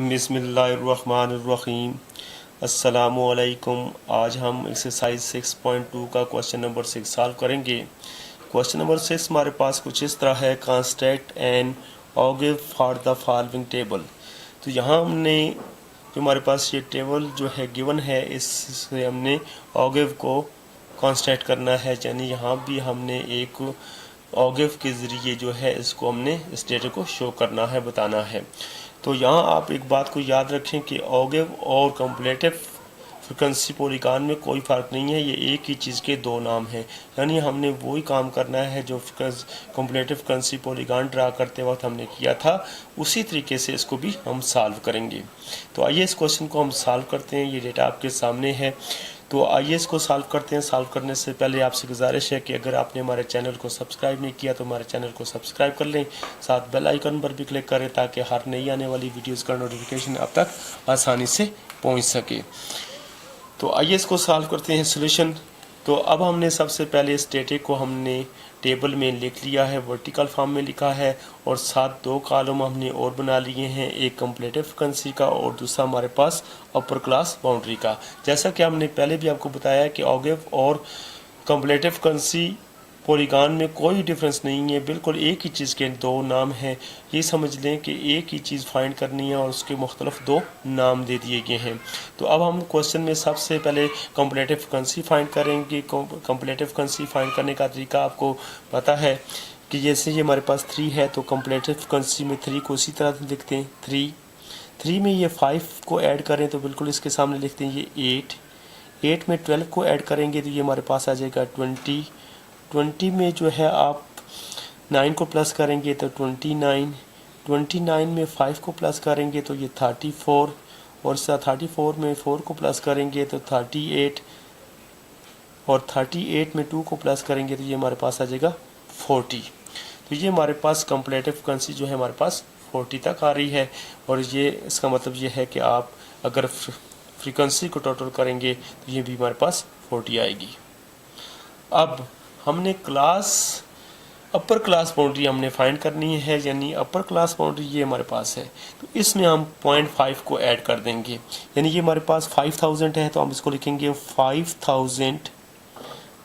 बिस्मिल्लाहिर्रहमानिर्रहीम। अस्सलामुअलैकुम। आज हम एक्सरसाइज 6.2 का क्वेश्चन नंबर 6 सॉल्व करेंगे। क्वेश्चन नंबर 6 हमारे पास कुछ इस तरह है, construct an ogive for the following table. तो यहाँ हमने जो हमारे पास ये टेबल जो है गिवन है, इससे हमने ऑगिव को कंस्ट्रक्ट करना है, यानी यहाँ भी हमने एक ऑगिव के ज़रिए जो है इसको हमने इस डेटा को शो करना है, बताना है। तो यहाँ आप एक बात को याद रखें कि ऑगिव और कम्पलेटिव फ्रिक्वेंसी पॉलीगॉन में कोई फ़र्क नहीं है, ये एक ही चीज़ के दो नाम हैं। यानी हमने वही काम करना है जो कम्पलेटिव फ्रिक्वेंसी पॉलीगॉन ड्रा करते वक्त हमने किया था, उसी तरीके से इसको भी हम सॉल्व करेंगे। तो आइए इस क्वेश्चन को हम सॉल्व करते हैं। ये डेटा आपके सामने है, तो आइए इसको सॉल्व करते हैं। सॉल्व करने से पहले आपसे गुजारिश है कि अगर आपने हमारे चैनल को सब्सक्राइब नहीं किया तो हमारे चैनल को सब्सक्राइब कर लें, साथ बेल आइकन पर भी क्लिक करें ताकि हर नई आने वाली वीडियोस का नोटिफिकेशन आप तक आसानी से पहुंच सके। तो आइए इसको सॉल्व करते हैं सॉल्यूशन। तो अब हमने सबसे पहले इस डेटे को हमने टेबल में लिख लिया है, वर्टिकल फॉर्म में लिखा है, और साथ दो कॉलम हमने और बना लिए हैं, एक कम्पलेटिव फ्रिक्वेंसी का और दूसरा हमारे पास अपर क्लास बाउंड्री का। जैसा कि हमने पहले भी आपको बताया कि ऑगिव और कम्पलेटिव फ्रिक्वेंसी पॉलीगॉन में कोई डिफरेंस नहीं है, बिल्कुल एक ही चीज़ के दो नाम हैं। ये समझ लें कि एक ही चीज़ फाइंड करनी है और उसके मुख्तलिफ दो नाम दे दिए गए हैं। तो अब हम क्वेश्चन में सबसे पहले कम्पलेटिव फ्रिक्वेंसी फाइंड करेंगे। कम्पलेटिव फ्रिक्वेंसी फाइंड करने का तरीका आपको पता है कि जैसे ये हमारे पास 3 है, तो कम्पलेटिव फ्रिक्वेंसी में 3 को इसी तरह लिखते हैं 3 में ये 5 को ऐड करें तो बिल्कुल इसके सामने लिखते हैं ये 8 में 12 को ऐड करेंगे तो ये हमारे पास आ जाएगा 20 में जो है आप 9 को प्लस करेंगे तो 29 में 5 को प्लस करेंगे तो ये 34, और 34 में 4 को प्लस करेंगे तो 38, और 38 में 2 को प्लस करेंगे तो ये हमारे पास आ जाएगा 40। तो ये हमारे पास कम्पलेटिव फ्रिक्वेंसी जो है हमारे पास 40 तक आ रही है, और ये इसका मतलब ये है कि आप अगर फ्रीक्वेंसी को टोटल करेंगे तो ये भी हमारे पास 40 आएगी। अब हमने अपर क्लास बाउंड्री हमने फाइंड करनी है, यानी अपर क्लास बाउंड्री ये हमारे पास है, तो इसमें हम 0.5 को ऐड कर देंगे। यानी ये हमारे पास 5000 है तो हम इसको लिखेंगे 5000,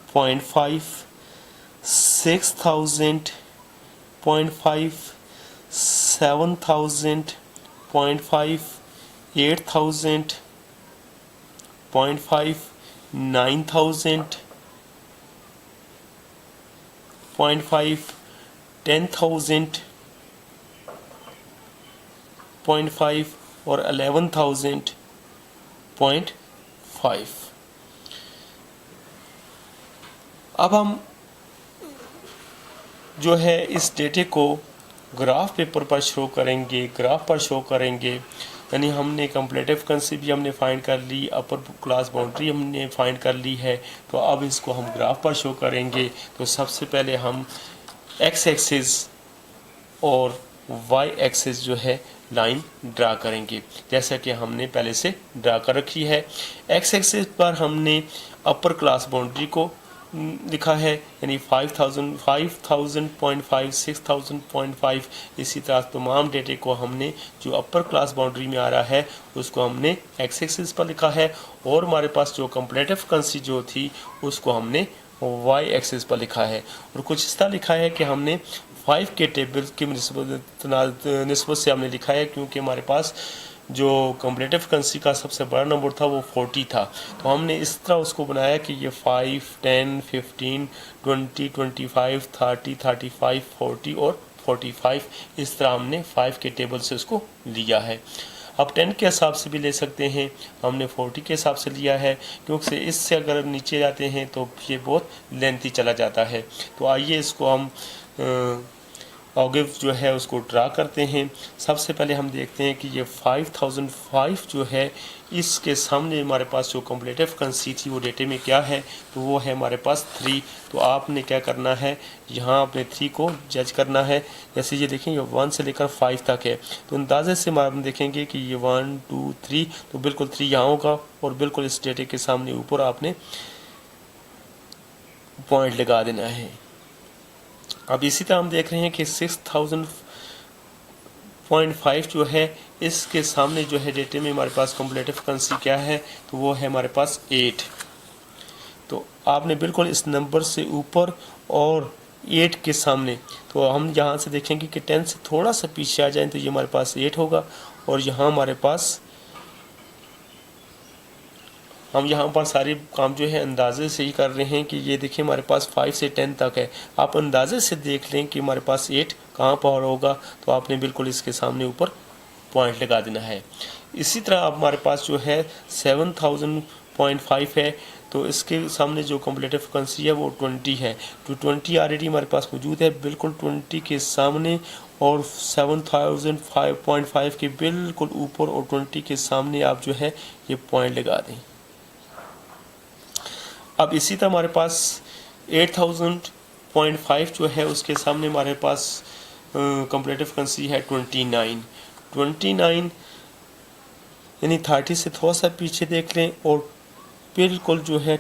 0.5, 6000, 0.5, 7000, 0.5, 8000, 0.5, 9000, 0.5, 10,000, 0.5 और 11,000, 0.5। अब हम जो है इस डेटे को ग्राफ पेपर पर शो करेंगे, ग्राफ पर शो करेंगे। यानी हमने कम्पलेटिव फ्रिक्वेंसी भी हमने फाइंड कर ली, अपर क्लास बाउंड्री हमने फाइंड कर ली है, तो अब इसको हम ग्राफ पर शो करेंगे। तो सबसे पहले हम एक्स एक्सिस और वाई एक्सिस जो है लाइन ड्रा करेंगे, जैसा कि हमने पहले से ड्रा कर रखी है। एक्स एक्सिस पर हमने अपर क्लास बाउंड्री को लिखा है, यानी 5000, 5000.5, 6000.5। इसी तरह तमाम डेटे को हमने जो अपर क्लास बाउंड्री में आ रहा है उसको हमने एक्स एक्सिस पर लिखा है, और हमारे पास जो कम्पलेटिव फ्रिक्वेंसी जो थी उसको हमने वाई एक्सिस पर लिखा है। और कुछ इस तरह लिखा है कि हमने 5 के टेबल की निस्बत से हमने लिखा है, क्योंकि हमारे पास जो कम्पलेटिव फ्रिक्वेंसी का सबसे बड़ा नंबर था वो 40 था, तो हमने इस तरह उसको बनाया कि ये 5, 10, 15, 20, 25, 30, 35, 40 और 45, इस तरह हमने 5 के टेबल से उसको लिया है। अब 10 के हिसाब से भी ले सकते हैं, हमने 40 के हिसाब से लिया है, क्योंकि इससे अगर नीचे जाते हैं तो ये बहुत लेंथी चला जाता है। तो आइए इसको हम ऑगिव जो है उसको ड्रा करते हैं। सबसे पहले हम देखते हैं कि ये 5005 जो है इसके सामने हमारे पास जो कम्पलेटिव फ्रिक्वेंसी थी वो डेटे में क्या है, तो वो है हमारे पास 3। तो आपने क्या करना है, यहाँ अपने 3 को जज करना है। जैसे ये देखें, ये 1 से लेकर 5 तक है, तो अंदाजे से हम देखेंगे कि ये 1, 2, 3, तो बिल्कुल 3 यहाँ होगा, और बिल्कुल इस डेटे के सामने ऊपर आपने पॉइंट लगा देना है। अब इसी तरह हम देख रहे हैं कि 6000.5 जो है इसके सामने जो है डेटे में हमारे पास कॉम्प्लेटिव फ्रीक्वेंसी क्या है, तो वो है हमारे पास 8। तो आपने बिल्कुल इस नंबर से ऊपर और 8 के सामने, तो हम यहाँ से देखेंगे कि 10 से थोड़ा सा पीछे आ जाए तो ये हमारे पास 8 होगा, और यहाँ हमारे पास हम यहाँ पर सारे काम जो है अंदाजे से ही कर रहे हैं कि ये देखिए हमारे पास 5 से 10 तक है। आप अंदाजे से देख लें कि हमारे पास 8 कहाँ पर होगा, तो आपने बिल्कुल इसके सामने ऊपर पॉइंट लगा देना है। इसी तरह अब हमारे पास जो है 7000.5 है, तो इसके सामने जो कॉम्प्लेटिव फ्रीक्वेंसी है वो 20 है। तो 20 ऑलरेडी हमारे पास मौजूद है बिल्कुल 20 के सामने, और 7005.5 के बिल्कुल ऊपर और 20 के सामने आप जो है ये पॉइंट लगा दें। अब इसी तरह हमारे पास 8000.5 जो है उसके सामने हमारे पास कॉम्प्लेटिव फ्रीक्वेंसी है 29 यानी 30 से थोड़ा सा पीछे देख लें, और बिल्कुल जो है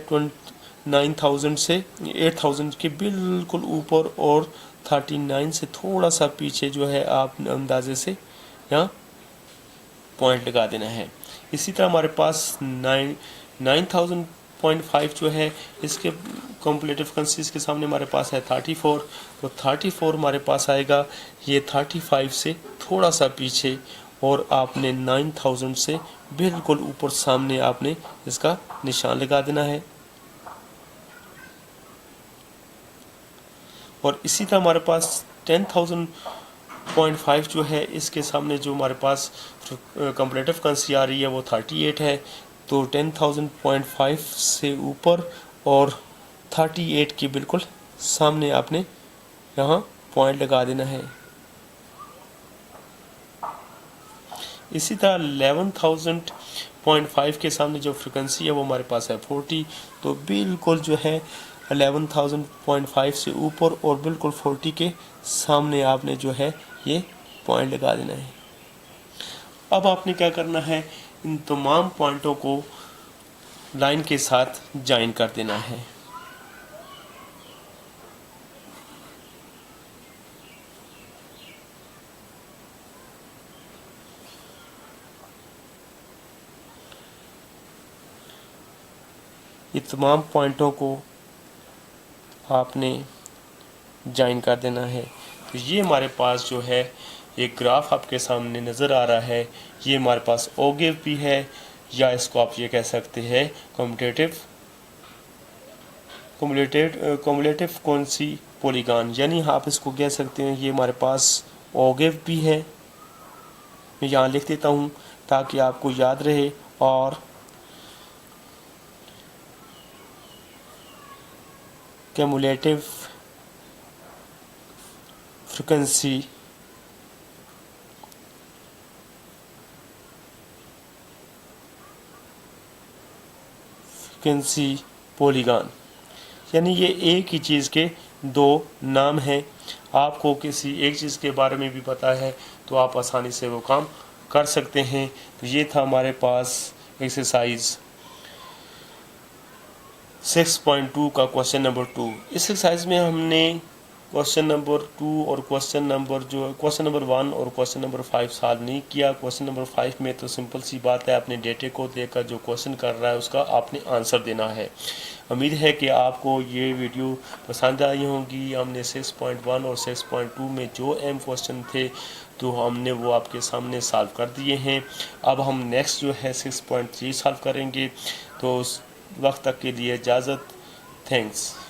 9000 से 8000 के बिल्कुल ऊपर और 39 से थोड़ा सा पीछे जो है आप अंदाजे से यहाँ पॉइंट लगा देना है। इसी तरह हमारे पास 9000.5 जो है इसके कॉम्प्लेटिव फ्रीक्वेंसीज के सामने हमारे पास है 34, तो 34 हमारे पास आएगा ये 35 से थोड़ा सा पीछे, और आपने 9000 से बिल्कुल ऊपर सामने आपने इसका निशान लगा देना है। और इसी तरह हमारे पास 10,000.5 जो है इसके सामने जो हमारे पास कॉम्प्लेटिव फ्रीक्वेंसी आ रही है वो 38 है, तो 10,000.5 से ऊपर और 38 के बिल्कुल सामने आपने यहाँ पॉइंट लगा देना है। इसी तरह 11,000.5 के सामने जो फ्रीक्वेंसी है वो हमारे पास है 40, तो बिल्कुल जो है 11,000.5 से ऊपर और बिल्कुल 40 के सामने आपने जो है ये पॉइंट लगा देना है। अब आपने क्या करना है, इन तमाम पॉइंटों को लाइन के साथ ज्वाइन कर देना है। ये तमाम पॉइंटों को आपने ज्वाइन कर देना है। तो ये हमारे पास जो है एक ग्राफ आपके सामने नज़र आ रहा है, ये हमारे पास ओगिव भी है, या इसको आप ये कह सकते हैं कम्युलेटिव फ्रीक्वेंसी पॉलीगॉन, यानी आप इसको कह सकते हैं ये हमारे पास ओगिव भी है। मैं यहाँ लिख देता हूँ ताकि आपको याद रहे, और क्यूमुलेटिव फ्रीक्वेंसी पॉलीगॉन, यानी ये एक ही चीज़ के दो नाम हैं। आपको किसी एक चीज़ के बारे में भी पता है तो आप आसानी से वो काम कर सकते हैं। तो ये था हमारे पास एक्सरसाइज 6.2 का क्वेश्चन नंबर 2। इस एक्सरसाइज में हमने क्वेश्चन नंबर 2 और क्वेश्चन नंबर 1 और क्वेश्चन नंबर 5 सॉल्व नहीं किया। क्वेश्चन नंबर 5 में तो सिंपल सी बात है, अपने डेटे को देखकर जो क्वेश्चन कर रहा है उसका आपने आंसर देना है। उम्मीद है कि आपको ये वीडियो पसंद आई होगी। हमने 6.1 और 6.2 में जो अहम क्वेश्चन थे तो हमने वो आपके सामने सॉल्व कर दिए हैं। अब हम नेक्स्ट जो है 6.3 सॉल्व करेंगे। तो उस वक्त तक के लिए इजाज़त। थैंक्स।